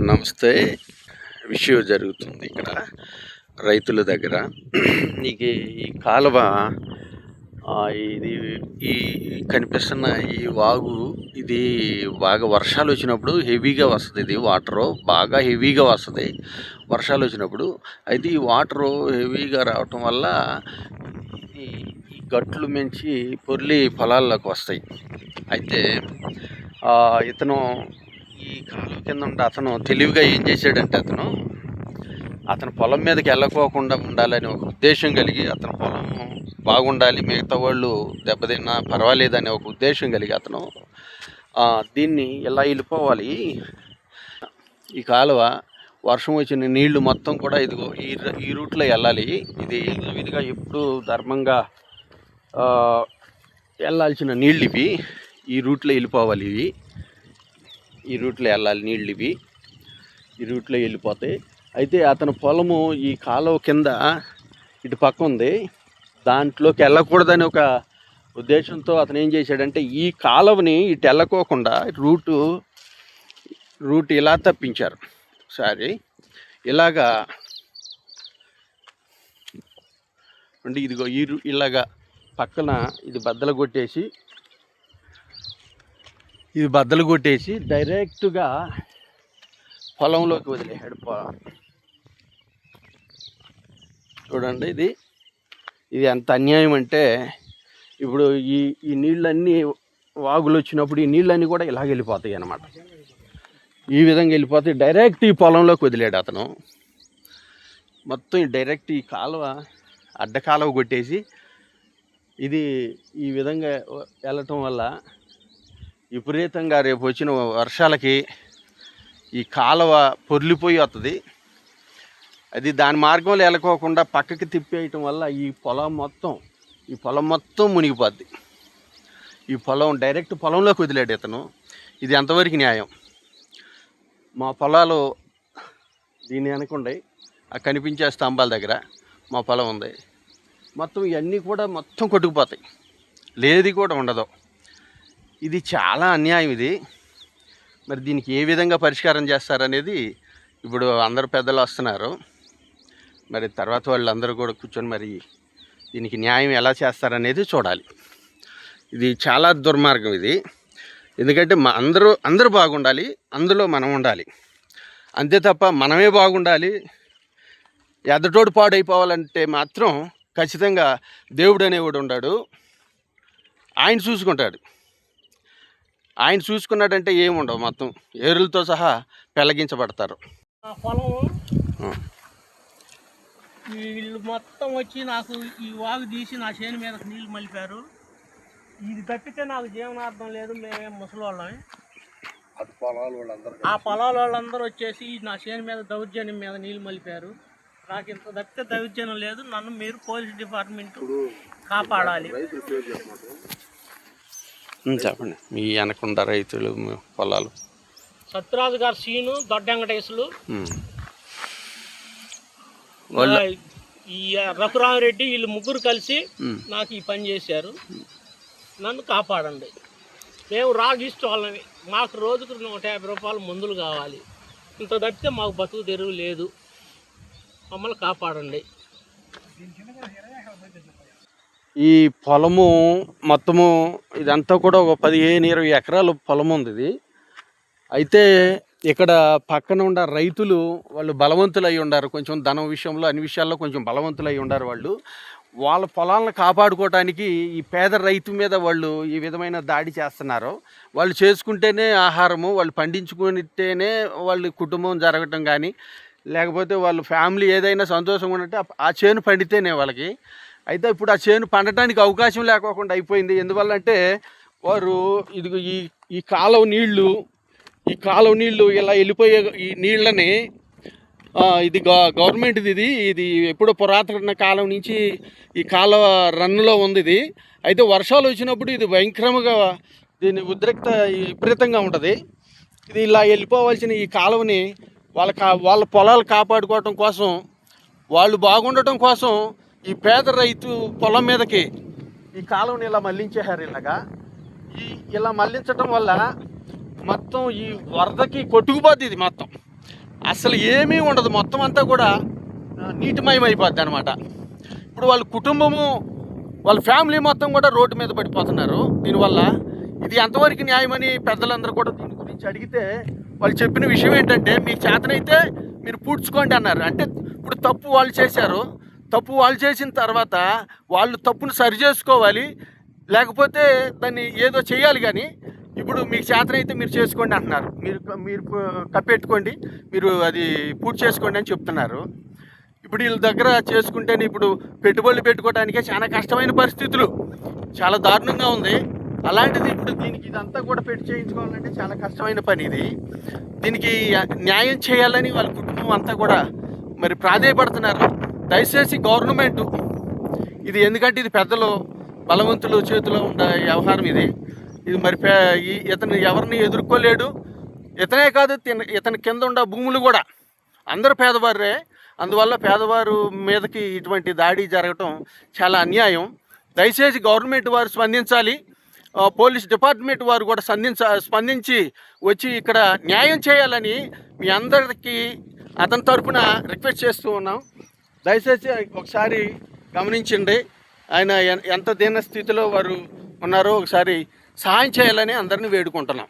నమస్తే. విషయం జరుగుతుంది ఇక్కడ రైతుల దగ్గర. నీకు ఈ కాలువ ఇది ఈ కనిపిస్తున్న ఈ వాగు ఇది బాగా వర్షాలు వచ్చినప్పుడు హెవీగా వస్తుంది. ఇది వాటరు బాగా హెవీగా వస్తుంది వర్షాలు వచ్చినప్పుడు. అయితే ఈ వాటరు హెవీగా రావటం వల్ల ఈ ఈ గట్లు మించి పొర్లి పొలాల్లోకి వస్తాయి. అయితే ఇతను ఈ కాలువ కింద ఉంటే అతను తెలివిగా ఏం చేశాడంటే అతను పొలం మీదకి వెళ్ళకోకుండా ఉండాలని ఒక ఉద్దేశం కలిగి, అతను పొలం బాగుండాలి, మిగతా వాళ్ళు దెబ్బతిన్నా పర్వాలేదనే ఒక ఉద్దేశం కలిగి అతను దీన్ని ఇలా వెళ్ళిపోవాలి. ఈ కాలువ వర్షం వచ్చిన నీళ్లు మొత్తం కూడా ఇదిగో ఈ రూట్లో వెళ్ళాలి. ఇది విధిగా ఎప్పుడు ధర్మంగా వెళ్ళాల్సిన నీళ్ళు ఇవి. ఈ రూట్లో వెళ్ళిపోవాలి. ఈ రూట్లో వెళ్ళాలి నీళ్ళు ఇవి. ఈ రూట్లో వెళ్ళిపోతాయి. అయితే అతని పొలము ఈ కాలువ కింద ఇటు పక్క ఉంది. దాంట్లోకి వెళ్ళకూడదని ఒక ఉద్దేశంతో అతను ఏం చేశాడంటే ఈ కాలువని ఇటు వెళ్ళకోకుండా రూట్ ఇలా తప్పించారు. సారీ ఇలాగా అంటే ఇదిగో ఇలాగా పక్కన ఇది బద్దలు కొట్టేసి డైరెక్ట్గా పొలంలోకి వదిలేసాడు. చూడండి ఇది ఎంత అన్యాయం అంటే, ఇప్పుడు ఈ నీళ్ళన్నీ వాగులు వచ్చినప్పుడు ఈ నీళ్ళన్నీ కూడా ఇలాగ వెళ్ళిపోతాయి అన్నమాట. ఈ విధంగా వెళ్ళిపోతాయి. డైరెక్ట్ ఈ పొలంలోకి వదిలేడు అతను. మొత్తం డైరెక్ట్ ఈ కాలువ అడ్డ కాలువ కొట్టేసి ఇది ఈ విధంగా వెళ్ళటం వల్ల విపరీతంగా రేపు వచ్చిన వర్షాలకి ఈ కాలువ పొర్లిపోయి వస్తుంది. అది దాని మార్గంలో వెళ్ళకోకుండా పక్కకి తిప్పేయటం వల్ల ఈ పొలం మొత్తం మునిగిపోద్ది. ఈ పొలం డైరెక్ట్ పొలంలోకి వదిలేడు ఇతను. ఇది ఎంతవరకు న్యాయం? మా పొలాలు దీన్ని అనుకోండి, ఆ కనిపించే స్తంభాల దగ్గర మా పొలం ఉంది. మొత్తం ఇవన్నీ కూడా మొత్తం కొట్టుకుపోతాయి, లేది కూడా ఉండదు. ఇది చాలా అన్యాయం ఇది. మరి దీనికి ఏ విధంగా పరిష్కారం చేస్తారనేది ఇప్పుడు అందరు పెద్దలు వస్తున్నారు. మరి తర్వాత వాళ్ళందరూ కూడా కూర్చొని మరి దీనికి న్యాయం ఎలా చేస్తారనేది చూడాలి. ఇది చాలా దుర్మార్గం ఇది. ఎందుకంటే అందరూ బాగుండాలి, అందులో మనం ఉండాలి. అంతే తప్ప మనమే బాగుండాలి, ఎదటోడు పాడైపోవాలంటే మాత్రం ఖచ్చితంగా దేవుడు అనేవాడు ఉన్నాడు. ఆయన చూసుకుంటాడు. ఆయన చూసుకున్నాడంటే ఏముండవు, మొత్తం ఏరులతో సహా పెళ్ళగించబడతారు. వీళ్ళు మొత్తం వచ్చి నాకు ఈ వాగు తీసి నా చేను మీద నీళ్ళు మలిపారు. ఇది తప్పితే నాకు జీవనార్థం లేదు. మేమేం ముసలోళ్ళమే. ఆ పొలాల వాళ్ళందరూ వచ్చేసి నా చేను మీద దౌర్జన్యం మీద నీళ్ళు మలిపారు. నాకు ఇంత తప్పితే దౌర్జన్యం లేదు. నన్ను మీరు పోలీస్ డిపార్ట్మెంట్ కాపాడాలి. చెప్పండి. మీ వెనకుండా రైతులు పొలాలు సత్యరాజు గారు సీను, దొడ్డ వెంకటేశ్వరులు, ఈ రఘురామరెడ్డి, వీళ్ళు ముగ్గురు కలిసి నాకు ఈ పని చేశారు. నన్ను కాపాడండి. మేము రాగిస్ట్ వాళ్ళని. మాకు రోజుకు 150 రూపాయలు మందులు కావాలి. ఇంత తప్పితే మాకు బతుకు తెరువు లేదు. మమ్మల్ని కాపాడండి. ఈ పొలము మొత్తము ఇదంతా కూడా ఒక 15-20 ఎకరాలు పొలం ఉంది ఇది. అయితే ఇక్కడ పక్కన ఉన్న రైతులు వాళ్ళు బలవంతులు అయి ఉండారు. కొంచెం ధనం విషయంలో అన్ని విషయాల్లో కొంచెం బలవంతులు అయి ఉండారు. వాళ్ళ పొలాలను కాపాడుకోవటానికి ఈ పేద రైతు మీద వాళ్ళు ఈ విధమైన దాడి చేస్తున్నారు. వాళ్ళు చేసుకుంటేనే ఆహారము, వాళ్ళు పండించుకుంటేనే వాళ్ళ కుటుంబం జరగటం కానీ, లేకపోతే వాళ్ళ ఫ్యామిలీ ఏదైనా సంతోషంగా ఉన్నట్టే ఆ చేను పండితేనే వాళ్ళకి. అయితే ఇప్పుడు ఆ చేను పండటానికి అవకాశం లేకోకుండా అయిపోయింది. ఎందువల్లంటే వారు ఇదిగో ఈ కాలువ నీళ్లు ఇలా వెళ్ళిపోయే ఈ నీళ్ళని ఇది గవర్నమెంట్ది. ఇది ఎప్పుడో పురాతన కాలం నుంచి ఈ కాలువ రన్నులో ఉంది ఇది. అయితే వర్షాలు వచ్చినప్పుడు ఇది భయంకరంగా దీని ఉద్రిక్త విపరీతంగా ఉంటుంది. ఇది ఇలా వెళ్ళిపోవాల్సిన ఈ కాలువని వాళ్ళ పొలాలు కాపాడుకోవటం కోసం, వాళ్ళు బాగుండటం కోసం ఈ పేద రైతు పొలం మీదకి ఈ కాలువని ఇలా మళ్లించేశారు. ఇలా మళ్లించటం వల్ల మొత్తం ఈ వరదకి కొట్టుకుపోద్ది. ఇది మొత్తం అసలు ఏమీ ఉండదు, మొత్తం అంతా కూడా నీటిమయం అయిపోద్ది అనమాట. ఇప్పుడు వాళ్ళ కుటుంబము, వాళ్ళ ఫ్యామిలీ మొత్తం కూడా రోడ్డు మీద పడిపోతున్నారు దీనివల్ల. ఇది ఎంతవరకు న్యాయమని పెద్దలందరూ కూడా దీని గురించి అడిగితే వాళ్ళు చెప్పిన విషయం ఏంటంటే, మీకు చేతనైతే మీరు పూడ్చుకోండి అన్నారు. అంటే ఇప్పుడు తప్పు వాళ్ళు చేశారు, తప్పు వాళ్ళు చేసిన తర్వాత వాళ్ళు తప్పును సరి చేసుకోవాలి, లేకపోతే దాన్ని ఏదో చేయాలి. కానీ ఇప్పుడు మీకు చేతనైతే మీరు చేసుకోండి అంటున్నారు, మీరు కప్పెట్టుకోండి, మీరు అది పూర్తి చేసుకోండి అని చెప్తున్నారు. ఇప్పుడు వీళ్ళ దగ్గర చేసుకుంటేనే ఇప్పుడు పెట్టుబడులు పెట్టుకోవడానికే చాలా కష్టమైన పరిస్థితులు, చాలా దారుణంగా ఉంది. అలాంటిది ఇప్పుడు దీనికి ఇదంతా కూడా పెట్టి చేయించుకోవాలంటే చాలా కష్టమైన పని. ఇది దీనికి న్యాయం చేయాలని వాళ్ళ కుటుంబం అంతా కూడా మరి ప్రాధేయపడుతున్నారు. దయచేసి గవర్నమెంట్ ఇది, ఎందుకంటే ఇది పెద్దలు బలవంతులు చేతిలో ఉండే వ్యవహారం ఇది మరి ఇతను ఎవరిని ఎదుర్కోలేడు. ఇతనే కాదు, ఇతని కింద ఉన్న భూములు కూడా అందరూ పేదవారే. అందువల్ల పేదవారు మీదకి ఇటువంటి దాడి జరగటం చాలా అన్యాయం. దయచేసి గవర్నమెంట్ వారు స్పందించాలి, పోలీస్ డిపార్ట్మెంట్ వారు కూడా స్పందించి వచ్చి ఇక్కడ న్యాయం చేయాలని మీ అందరికీ అతని తరఫున రిక్వెస్ట్ చేస్తూ ఉన్నాం. దయచేసి ఒకసారి గమనించండి, ఆయన ఎంత దీన స్థితిలో వారు ఉన్నారో ఒకసారి సహాయం చేయాలని అందరినీ వేడుకుంటున్నాం.